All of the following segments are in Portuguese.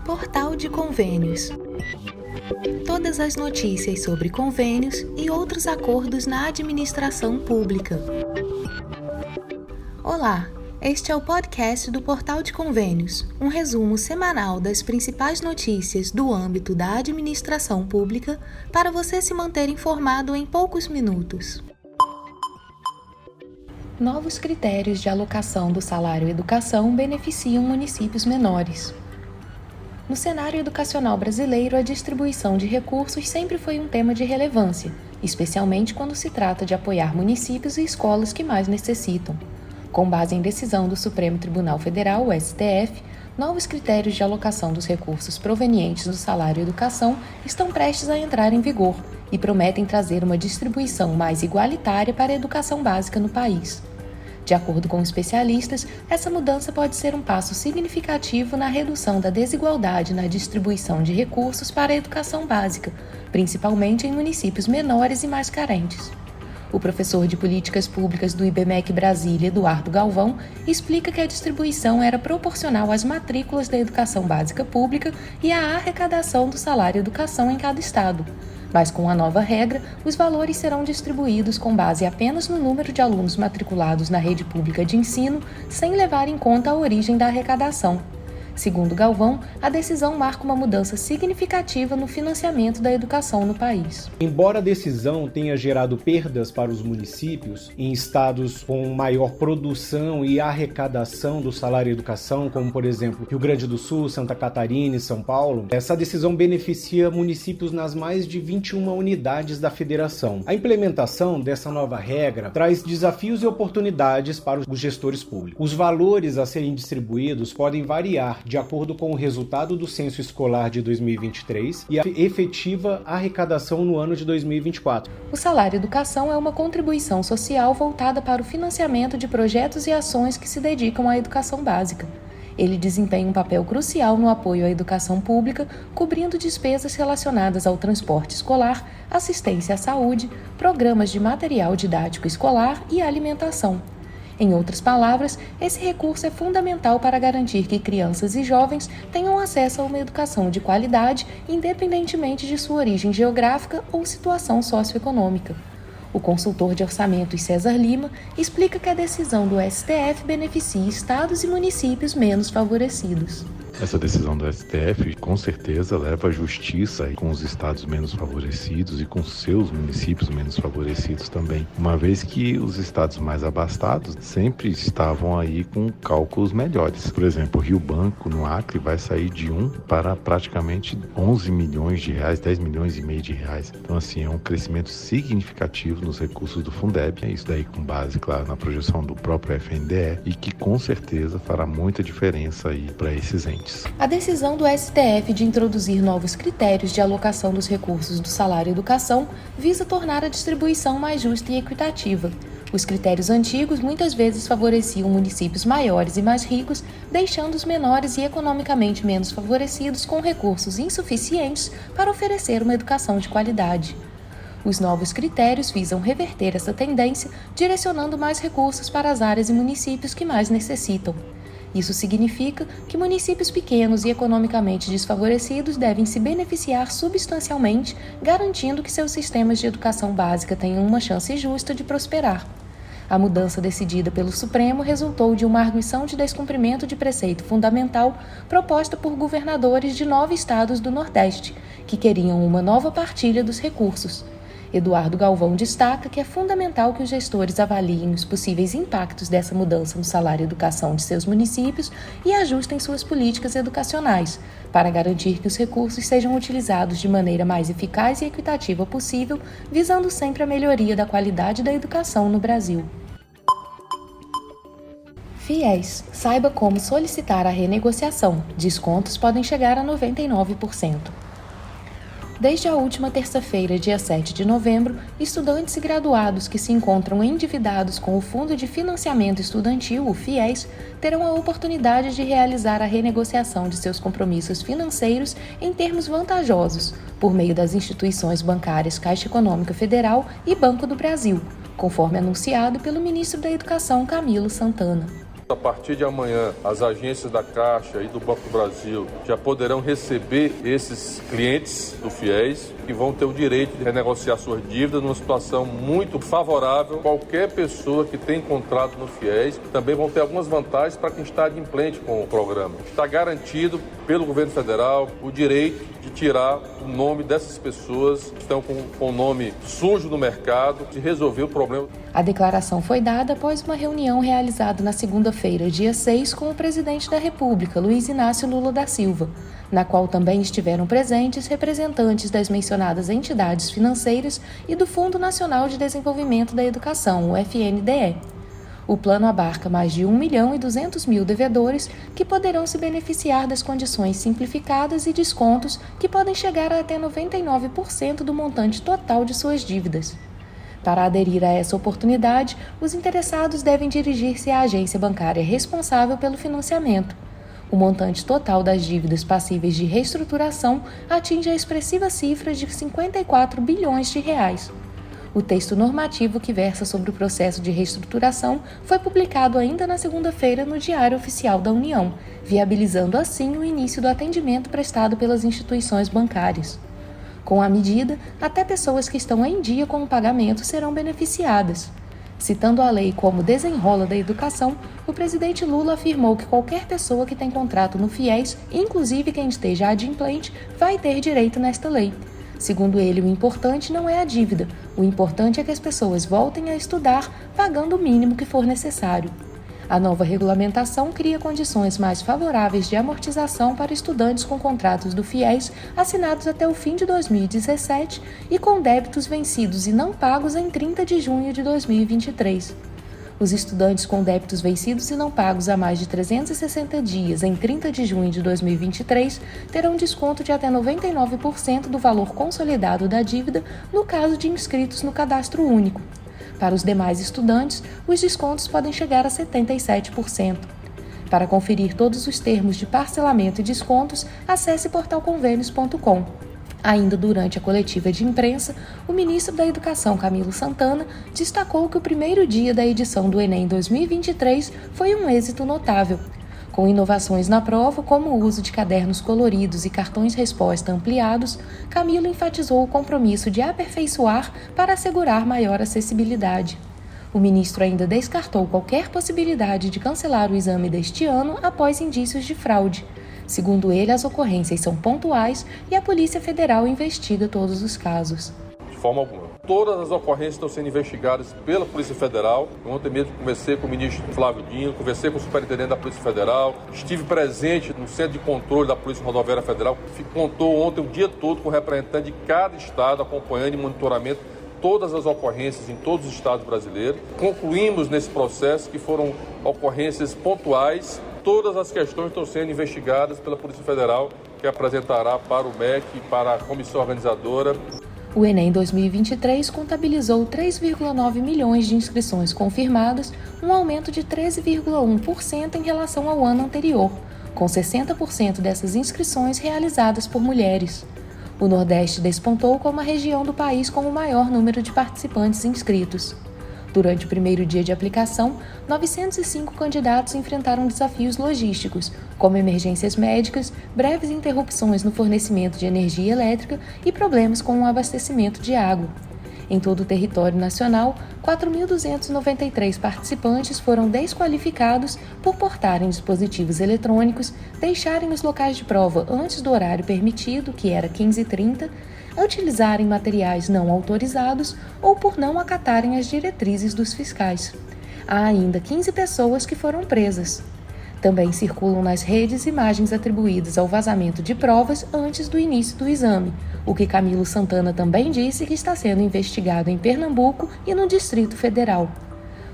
Portal de Convênios. Todas as notícias sobre convênios e outros acordos na administração pública. Olá, este é o podcast do Portal de Convênios, um resumo semanal das principais notícias do âmbito da administração pública para você se manter informado em poucos minutos. Novos critérios de alocação do salário educação beneficiam municípios menores. No cenário educacional brasileiro, a distribuição de recursos sempre foi um tema de relevância, especialmente quando se trata de apoiar municípios e escolas que mais necessitam. Com base em decisão do Supremo Tribunal Federal, o STF, novos critérios de alocação dos recursos provenientes do salário educação estão prestes a entrar em vigor e prometem trazer uma distribuição mais igualitária para a educação básica no país. De acordo com especialistas, essa mudança pode ser um passo significativo na redução da desigualdade na distribuição de recursos para a educação básica, principalmente em municípios menores e mais carentes. O professor de Políticas Públicas do IBMEC Brasília, Eduardo Galvão, explica que a distribuição era proporcional às matrículas da educação básica pública e à arrecadação do salário educação em cada estado. Mas com a nova regra, os valores serão distribuídos com base apenas no número de alunos matriculados na rede pública de ensino, sem levar em conta a origem da arrecadação. Segundo Galvão, a decisão marca uma mudança significativa no financiamento da educação no país. Embora a decisão tenha gerado perdas para os municípios em estados com maior produção e arrecadação do salário educação, como por exemplo Rio Grande do Sul, Santa Catarina e São Paulo, essa decisão beneficia municípios nas mais de 21 unidades da federação. A implementação dessa nova regra traz desafios e oportunidades para os gestores públicos. Os valores a serem distribuídos podem variar de acordo com o resultado do censo escolar de 2023 e a efetiva arrecadação no ano de 2024. O salário educação é uma contribuição social voltada para o financiamento de projetos e ações que se dedicam à educação básica. Ele desempenha um papel crucial no apoio à educação pública, cobrindo despesas relacionadas ao transporte escolar, assistência à saúde, programas de material didático escolar e alimentação. Em outras palavras, esse recurso é fundamental para garantir que crianças e jovens tenham acesso a uma educação de qualidade, independentemente de sua origem geográfica ou situação socioeconômica. O consultor de orçamentos César Lima explica que a decisão do STF beneficia estados e municípios menos favorecidos. Essa decisão do STF, com certeza, leva a justiça com os estados menos favorecidos e com seus municípios menos favorecidos também, uma vez que os estados mais abastados sempre estavam aí com cálculos melhores. Por exemplo, o Rio Branco, no Acre, vai sair de 1 para praticamente 11 milhões de reais, 10 milhões e meio de reais. Então, assim, é um crescimento significativo nos recursos do Fundeb, isso daí com base, claro, na projeção do próprio FNDE e que com certeza fará muita diferença aí para esses entes. A decisão do STF de introduzir novos critérios de alocação dos recursos do salário educação visa tornar a distribuição mais justa e equitativa. Os critérios antigos muitas vezes favoreciam municípios maiores e mais ricos, deixando os menores e economicamente menos favorecidos com recursos insuficientes para oferecer uma educação de qualidade. Os novos critérios visam reverter essa tendência, direcionando mais recursos para as áreas e municípios que mais necessitam. Isso significa que municípios pequenos e economicamente desfavorecidos devem se beneficiar substancialmente, garantindo que seus sistemas de educação básica tenham uma chance justa de prosperar. A mudança decidida pelo Supremo resultou de uma arguição de descumprimento de preceito fundamental proposta por governadores de 9 estados do Nordeste, que queriam uma nova partilha dos recursos. Eduardo Galvão destaca que é fundamental que os gestores avaliem os possíveis impactos dessa mudança no salário educação de seus municípios e ajustem suas políticas educacionais, para garantir que os recursos sejam utilizados de maneira mais eficaz e equitativa possível, visando sempre a melhoria da qualidade da educação no Brasil. FIES. Saiba como solicitar a renegociação. Descontos podem chegar a 99%. Desde a última terça-feira, dia 7 de novembro, estudantes e graduados que se encontram endividados com o Fundo de Financiamento Estudantil, o FIES, terão a oportunidade de realizar a renegociação de seus compromissos financeiros em termos vantajosos, por meio das instituições bancárias Caixa Econômica Federal e Banco do Brasil, conforme anunciado pelo ministro da Educação, Camilo Santana. A partir de amanhã, as agências da Caixa e do Banco do Brasil já poderão receber esses clientes do FIES que vão ter o direito de renegociar suas dívidas numa situação muito favorável. Qualquer pessoa que tem contrato no FIES também vão ter algumas vantagens para quem está adimplente com o programa. Está garantido pelo governo federal o direito de tirar o nome dessas pessoas que estão com o nome sujo no mercado, de resolver o problema. A declaração foi dada após uma reunião realizada na segunda-feira, dia 6, com o presidente da República, Luiz Inácio Lula da Silva, na qual também estiveram presentes representantes das mencionadas entidades financeiras e do Fundo Nacional de Desenvolvimento da Educação, o FNDE. O plano abarca mais de 1.200.000 devedores que poderão se beneficiar das condições simplificadas e descontos que podem chegar a até 99% do montante total de suas dívidas. Para aderir a essa oportunidade, os interessados devem dirigir-se à agência bancária responsável pelo financiamento. O montante total das dívidas passíveis de reestruturação atinge a expressiva cifra de 54 bilhões de reais. O texto normativo que versa sobre o processo de reestruturação foi publicado ainda na segunda-feira no Diário Oficial da União, viabilizando assim o início do atendimento prestado pelas instituições bancárias. Com a medida, até pessoas que estão em dia com o pagamento serão beneficiadas. Citando a lei como desenrola da educação, o presidente Lula afirmou que qualquer pessoa que tem contrato no FIES, inclusive quem esteja adimplente, vai ter direito nesta lei. Segundo ele, o importante não é a dívida, o importante é que as pessoas voltem a estudar, pagando o mínimo que for necessário. A nova regulamentação cria condições mais favoráveis de amortização para estudantes com contratos do FIES assinados até o fim de 2017 e com débitos vencidos e não pagos em 30 de junho de 2023. Os estudantes com débitos vencidos e não pagos há mais de 360 dias em 30 de junho de 2023 terão desconto de até 99% do valor consolidado da dívida no caso de inscritos no Cadastro Único. Para os demais estudantes, os descontos podem chegar a 77%. Para conferir todos os termos de parcelamento e descontos, acesse portalconvênios.com. Ainda durante a coletiva de imprensa, o ministro da Educação, Camilo Santana, destacou que o primeiro dia da edição do Enem 2023 foi um êxito notável. Com inovações na prova, como o uso de cadernos coloridos e cartões-resposta ampliados, Camilo enfatizou o compromisso de aperfeiçoar para assegurar maior acessibilidade. O ministro ainda descartou qualquer possibilidade de cancelar o exame deste ano após indícios de fraude. Segundo ele, as ocorrências são pontuais e a Polícia Federal investiga todos os casos. De forma alguma. Todas as ocorrências estão sendo investigadas pela Polícia Federal. Ontem mesmo conversei com o ministro Flávio Dino, conversei com o superintendente da Polícia Federal, estive presente no Centro de Controle da Polícia Rodoviária Federal, que contou ontem o dia todo com o representante de cada estado, acompanhando e monitoramento todas as ocorrências em todos os estados brasileiros. Concluímos nesse processo que foram ocorrências pontuais. Todas as questões estão sendo investigadas pela Polícia Federal, que apresentará para o MEC e para a comissão organizadora. O Enem 2023 contabilizou 3,9 milhões de inscrições confirmadas, um aumento de 13,1% em relação ao ano anterior, com 60% dessas inscrições realizadas por mulheres. O Nordeste despontou como a região do país com o maior número de participantes inscritos. Durante o primeiro dia de aplicação, 905 candidatos enfrentaram desafios logísticos, como emergências médicas, breves interrupções no fornecimento de energia elétrica e problemas com o abastecimento de água. Em todo o território nacional, 4.293 participantes foram desqualificados por portarem dispositivos eletrônicos, deixarem os locais de prova antes do horário permitido, que era 15h30, utilizarem materiais não autorizados ou por não acatarem as diretrizes dos fiscais. Há ainda 15 pessoas que foram presas. Também circulam nas redes imagens atribuídas ao vazamento de provas antes do início do exame, o que Camilo Santana também disse que está sendo investigado em Pernambuco e no Distrito Federal.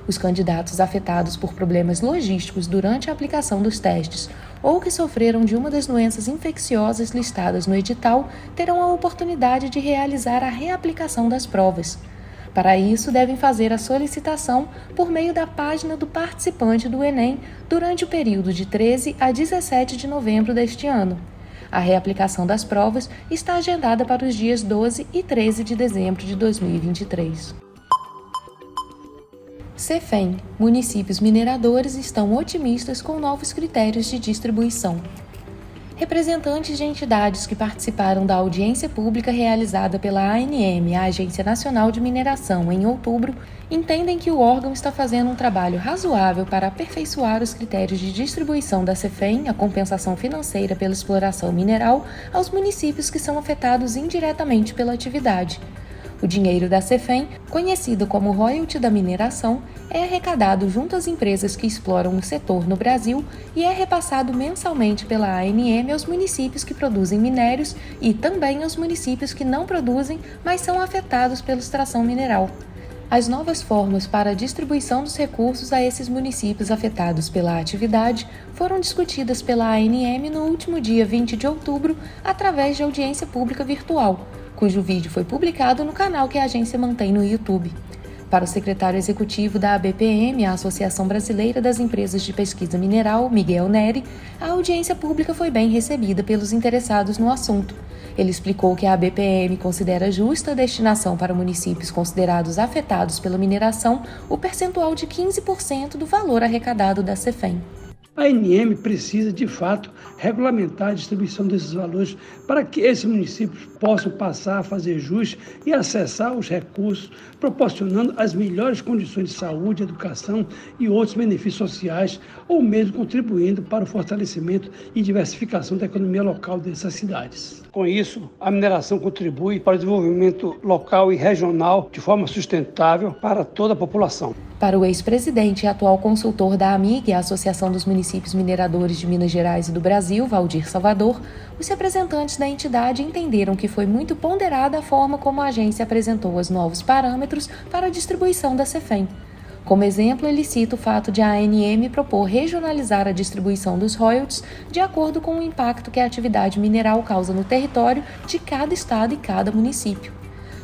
Os candidatos afetados por problemas logísticos durante a aplicação dos testes ou que sofreram de uma das doenças infecciosas listadas no edital terão a oportunidade de realizar a reaplicação das provas. Para isso, devem fazer a solicitação por meio da página do participante do Enem durante o período de 13 a 17 de novembro deste ano. A reaplicação das provas está agendada para os dias 12 e 13 de dezembro de 2023. Cefem, municípios mineradores estão otimistas com novos critérios de distribuição. Representantes de entidades que participaram da audiência pública realizada pela ANM, a Agência Nacional de Mineração, em outubro, entendem que o órgão está fazendo um trabalho razoável para aperfeiçoar os critérios de distribuição da Cefem, a compensação financeira pela exploração mineral, aos municípios que são afetados indiretamente pela atividade. O dinheiro da Cefem, conhecido como royalty da mineração, é arrecadado junto às empresas que exploram o setor no Brasil e é repassado mensalmente pela ANM aos municípios que produzem minérios e também aos municípios que não produzem, mas são afetados pela extração mineral. As novas formas para a distribuição dos recursos a esses municípios afetados pela atividade foram discutidas pela ANM no último dia 20 de outubro, através de audiência pública virtual, cujo vídeo foi publicado no canal que a agência mantém no YouTube. Para o secretário executivo da ABPM, a Associação Brasileira das Empresas de Pesquisa Mineral, Miguel Neri, a audiência pública foi bem recebida pelos interessados no assunto. Ele explicou que a ABPM considera justa a destinação para municípios considerados afetados pela mineração o percentual de 15% do valor arrecadado da Cefem. A ANM precisa, de fato, regulamentar a distribuição desses valores para que esses municípios possam passar a fazer jus e acessar os recursos, proporcionando as melhores condições de saúde, educação e outros benefícios sociais, ou mesmo contribuindo para o fortalecimento e diversificação da economia local dessas cidades. Com isso, a mineração contribui para o desenvolvimento local e regional de forma sustentável para toda a população. Para o ex-presidente e atual consultor da AMIG, a Associação dos Municípios Mineradores de Minas Gerais e do Brasil, Valdir Salvador, os representantes da entidade entenderam que foi muito ponderada a forma como a agência apresentou os novos parâmetros para a distribuição da Cefem. Como exemplo, ele cita o fato de a ANM propor regionalizar a distribuição dos royalties de acordo com o impacto que a atividade mineral causa no território de cada estado e cada município.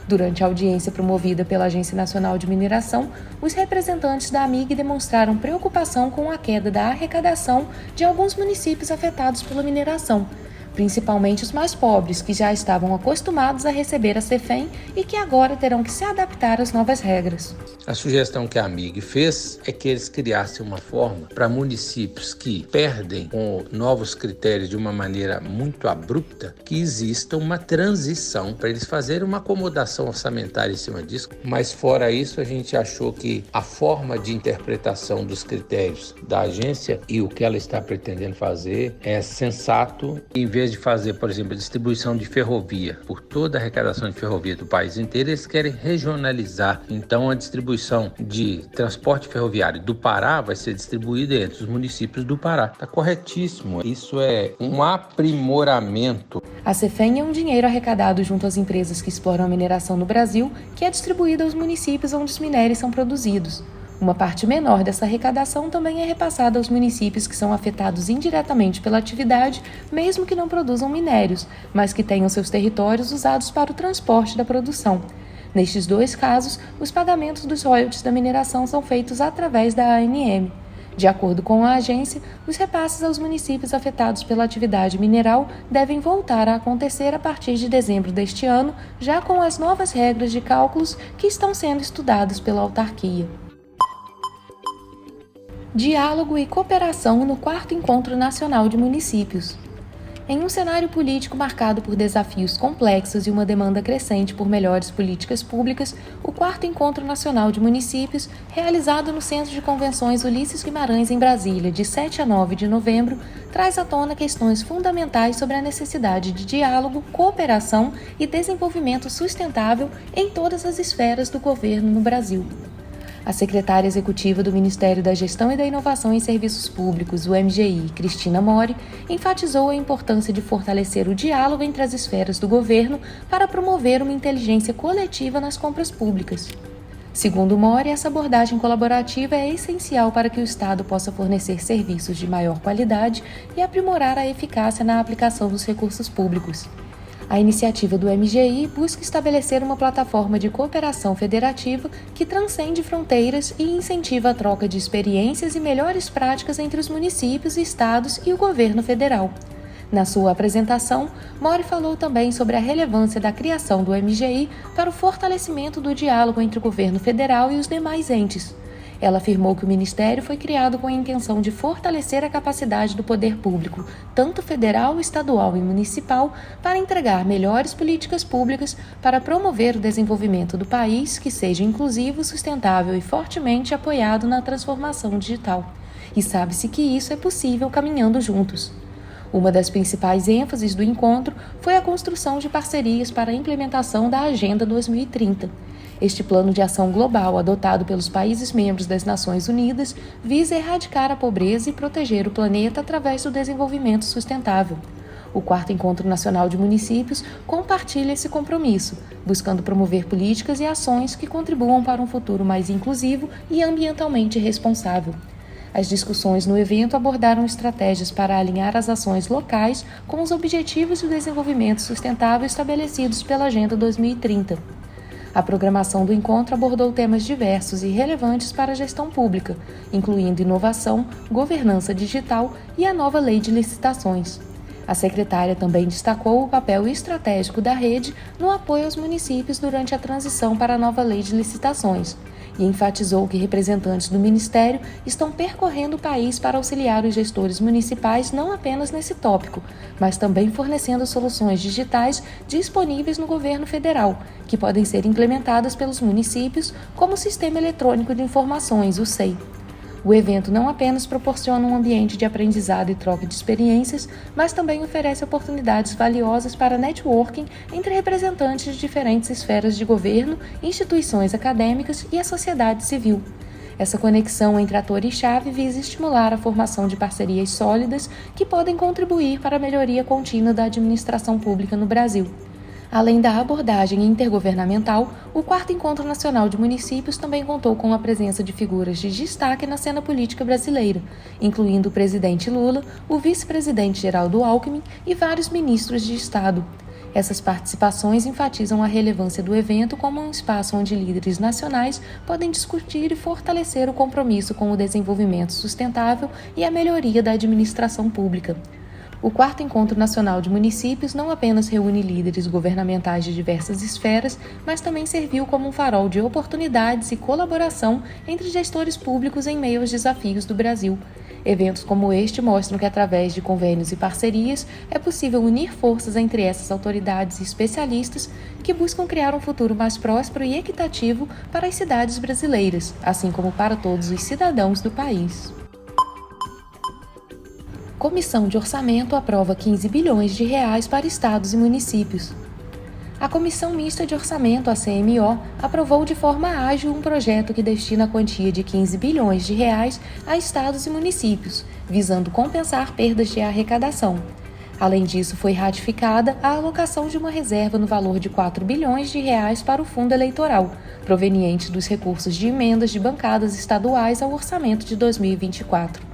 Durante a audiência promovida pela Agência Nacional de Mineração, os representantes da AMIG demonstraram preocupação com a queda da arrecadação de alguns municípios afetados pela mineração, principalmente os mais pobres, que já estavam acostumados a receber a Cefem e que agora terão que se adaptar às novas regras. A sugestão que a AMIG fez é que eles criassem uma forma para municípios que perdem com novos critérios de uma maneira muito abrupta, que exista uma transição para eles fazerem uma acomodação orçamentária em cima disso. Mas fora isso, a gente achou que a forma de interpretação dos critérios da agência e o que ela está pretendendo fazer é sensato. Em vez de fazer, por exemplo, a distribuição de ferrovia por toda a arrecadação de ferrovia do país inteiro, eles querem regionalizar. Então, a distribuição de transporte ferroviário do Pará vai ser distribuída entre os municípios do Pará. Está corretíssimo. Isso é um aprimoramento. A Cefem é um dinheiro arrecadado junto às empresas que exploram a mineração no Brasil, que é distribuído aos municípios onde os minérios são produzidos. Uma parte menor dessa arrecadação também é repassada aos municípios que são afetados indiretamente pela atividade, mesmo que não produzam minérios, mas que tenham seus territórios usados para o transporte da produção. Nestes dois casos, os pagamentos dos royalties da mineração são feitos através da ANM. De acordo com a agência, os repasses aos municípios afetados pela atividade mineral devem voltar a acontecer a partir de dezembro deste ano, já com as novas regras de cálculos que estão sendo estudadas pela autarquia. Diálogo e cooperação no 4º Encontro Nacional de Municípios. Em um cenário político marcado por desafios complexos e uma demanda crescente por melhores políticas públicas, o 4º Encontro Nacional de Municípios, realizado no Centro de Convenções Ulisses Guimarães, em Brasília, de 7 a 9 de novembro, traz à tona questões fundamentais sobre a necessidade de diálogo, cooperação e desenvolvimento sustentável em todas as esferas do governo no Brasil. A secretária executiva do Ministério da Gestão e da Inovação em Serviços Públicos, o MGI, Cristina Mori, enfatizou a importância de fortalecer o diálogo entre as esferas do governo para promover uma inteligência coletiva nas compras públicas. Segundo Mori, essa abordagem colaborativa é essencial para que o Estado possa fornecer serviços de maior qualidade e aprimorar a eficácia na aplicação dos recursos públicos. A iniciativa do MGI busca estabelecer uma plataforma de cooperação federativa que transcende fronteiras e incentiva a troca de experiências e melhores práticas entre os municípios, estados e o governo federal. Na sua apresentação, Mori falou também sobre a relevância da criação do MGI para o fortalecimento do diálogo entre o governo federal e os demais entes. Ela afirmou que o Ministério foi criado com a intenção de fortalecer a capacidade do poder público, tanto federal, estadual e municipal, para entregar melhores políticas públicas para promover o desenvolvimento do país que seja inclusivo, sustentável e fortemente apoiado na transformação digital. E sabe-se que isso é possível caminhando juntos. Uma das principais ênfases do encontro foi a construção de parcerias para a implementação da Agenda 2030. Este plano de ação global, adotado pelos países membros das Nações Unidas, visa erradicar a pobreza e proteger o planeta através do desenvolvimento sustentável. O 4º Encontro Nacional de Municípios compartilha esse compromisso, buscando promover políticas e ações que contribuam para um futuro mais inclusivo e ambientalmente responsável. As discussões no evento abordaram estratégias para alinhar as ações locais com os objetivos de desenvolvimento sustentável estabelecidos pela Agenda 2030. A programação do encontro abordou temas diversos e relevantes para a gestão pública, incluindo inovação, governança digital e a nova lei de licitações. A secretária também destacou o papel estratégico da rede no apoio aos municípios durante a transição para a nova lei de licitações e enfatizou que representantes do Ministério estão percorrendo o país para auxiliar os gestores municipais não apenas nesse tópico, mas também fornecendo soluções digitais disponíveis no governo federal, que podem ser implementadas pelos municípios como o Sistema Eletrônico de Informações, o SEI. O evento não apenas proporciona um ambiente de aprendizado e troca de experiências, mas também oferece oportunidades valiosas para networking entre representantes de diferentes esferas de governo, instituições acadêmicas e a sociedade civil. Essa conexão entre ator-chave visa estimular a formação de parcerias sólidas que podem contribuir para a melhoria contínua da administração pública no Brasil. Além da abordagem intergovernamental, o 4º Encontro Nacional de Municípios também contou com a presença de figuras de destaque na cena política brasileira, incluindo o presidente Lula, o vice-presidente Geraldo Alckmin e vários ministros de Estado. Essas participações enfatizam a relevância do evento como um espaço onde líderes nacionais podem discutir e fortalecer o compromisso com o desenvolvimento sustentável e a melhoria da administração pública. O 4º Encontro Nacional de Municípios não apenas reúne líderes governamentais de diversas esferas, mas também serviu como um farol de oportunidades e colaboração entre gestores públicos em meio aos desafios do Brasil. Eventos como este mostram que, através de convênios e parcerias, é possível unir forças entre essas autoridades e especialistas que buscam criar um futuro mais próspero e equitativo para as cidades brasileiras, assim como para todos os cidadãos do país. Comissão de Orçamento aprova 15 bilhões de reais para estados e municípios. A Comissão Mista de Orçamento, a CMO, aprovou de forma ágil um projeto que destina a quantia de 15 bilhões de reais a estados e municípios, visando compensar perdas de arrecadação. Além disso, foi ratificada a alocação de uma reserva no valor de 4 bilhões de reais para o fundo eleitoral, proveniente dos recursos de emendas de bancadas estaduais ao orçamento de 2024.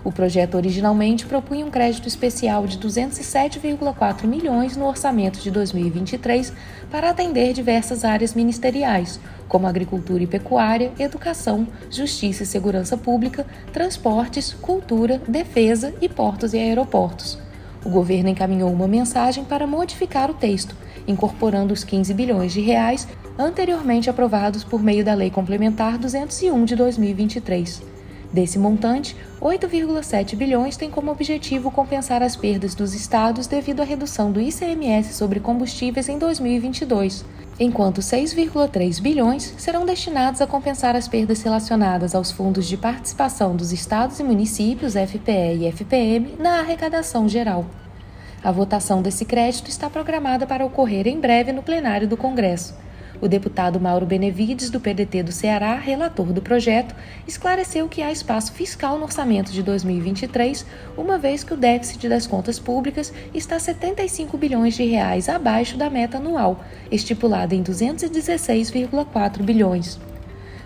O projeto originalmente propunha um crédito especial de 207,4 milhões no orçamento de 2023 para atender diversas áreas ministeriais, como agricultura e pecuária, educação, justiça e segurança pública, transportes, cultura, defesa e portos e aeroportos. O governo encaminhou uma mensagem para modificar o texto, incorporando os 15 bilhões de reais anteriormente aprovados por meio da Lei Complementar 201 de 2023. Desse montante, 8,7 bilhões tem como objetivo compensar as perdas dos estados devido à redução do ICMS sobre combustíveis em 2022, enquanto 6,3 bilhões serão destinados a compensar as perdas relacionadas aos fundos de participação dos estados e municípios, FPE e FPM, na arrecadação geral. A votação desse crédito está programada para ocorrer em breve no plenário do Congresso. O deputado Mauro Benevides, do PDT do Ceará, relator do projeto, esclareceu que há espaço fiscal no orçamento de 2023, uma vez que o déficit das contas públicas está 75 bilhões de reais abaixo da meta anual, estipulada em 216,4 bilhões.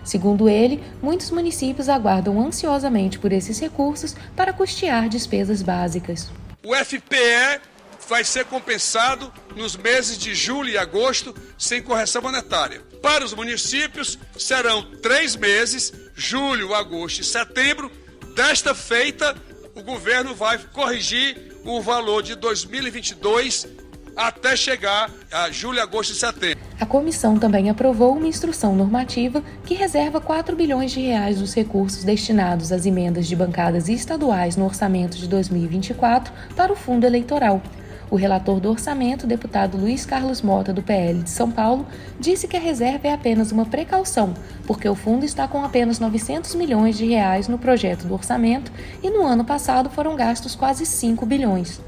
Segundo ele, muitos municípios aguardam ansiosamente por esses recursos para custear despesas básicas. O FPE vai ser compensado nos meses de julho e agosto sem correção monetária. Para os municípios, serão 3 meses, julho, agosto e setembro. Desta feita, o governo vai corrigir o valor de 2022 até chegar a julho, agosto e setembro. A comissão também aprovou uma instrução normativa que reserva 4 bilhões de reais dos recursos destinados às emendas de bancadas estaduais no orçamento de 2024 para o fundo eleitoral. O relator do orçamento, deputado Luiz Carlos Mota, do PL de São Paulo, disse que a reserva é apenas uma precaução, porque o fundo está com apenas 900 milhões de reais no projeto do orçamento e no ano passado foram gastos quase 5 bilhões.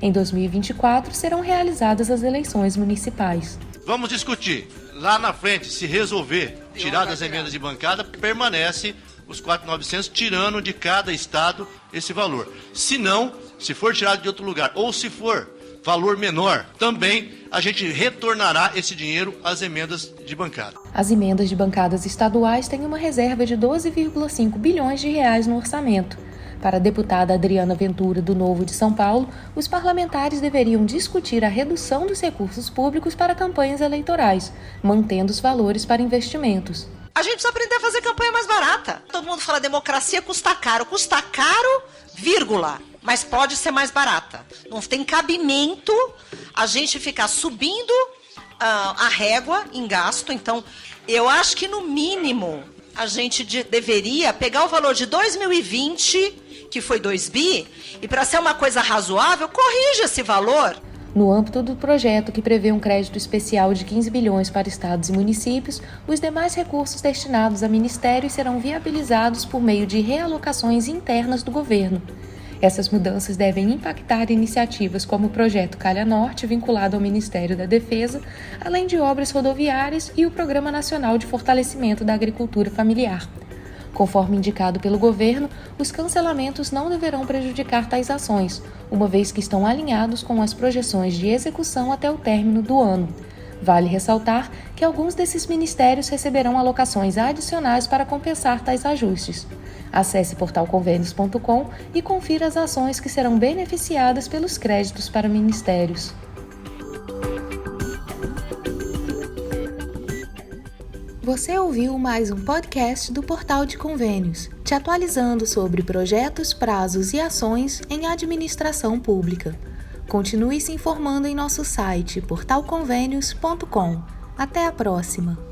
Em 2024, serão realizadas as eleições municipais. Vamos discutir. Lá na frente, se resolver tirar das emendas de bancada, permanece os 4.900, tirando de cada estado esse valor. Se não, se for tirado de outro lugar, ou se for valor menor, também a gente retornará esse dinheiro às emendas de bancada. As emendas de bancadas estaduais têm uma reserva de 12,5 bilhões de reais no orçamento. Para a deputada Adriana Ventura, do Novo de São Paulo, os parlamentares deveriam discutir a redução dos recursos públicos para campanhas eleitorais, mantendo os valores para investimentos. A gente precisa aprender a fazer campanha mais barata. Todo mundo fala democracia custa caro, vírgula, mas pode ser mais barata. Não tem cabimento a gente ficar subindo a régua em gasto. Então, eu acho que no mínimo a gente deveria pegar o valor de 2020, que foi 2 bi, e para ser uma coisa razoável, corrija esse valor. No âmbito do projeto, que prevê um crédito especial de 15 bilhões para estados e municípios, os demais recursos destinados a ministérios serão viabilizados por meio de realocações internas do governo. Essas mudanças devem impactar iniciativas como o Projeto Calha Norte, vinculado ao Ministério da Defesa, além de obras rodoviárias e o Programa Nacional de Fortalecimento da Agricultura Familiar. Conforme indicado pelo governo, os cancelamentos não deverão prejudicar tais ações, uma vez que estão alinhados com as projeções de execução até o término do ano. Vale ressaltar que alguns desses ministérios receberão alocações adicionais para compensar tais ajustes. Acesse portalconvênios.com e confira as ações que serão beneficiadas pelos créditos para ministérios. Você ouviu mais um podcast do Portal de Convênios, te atualizando sobre projetos, prazos e ações em administração pública. Continue se informando em nosso site portalconvênios.com. Até a próxima!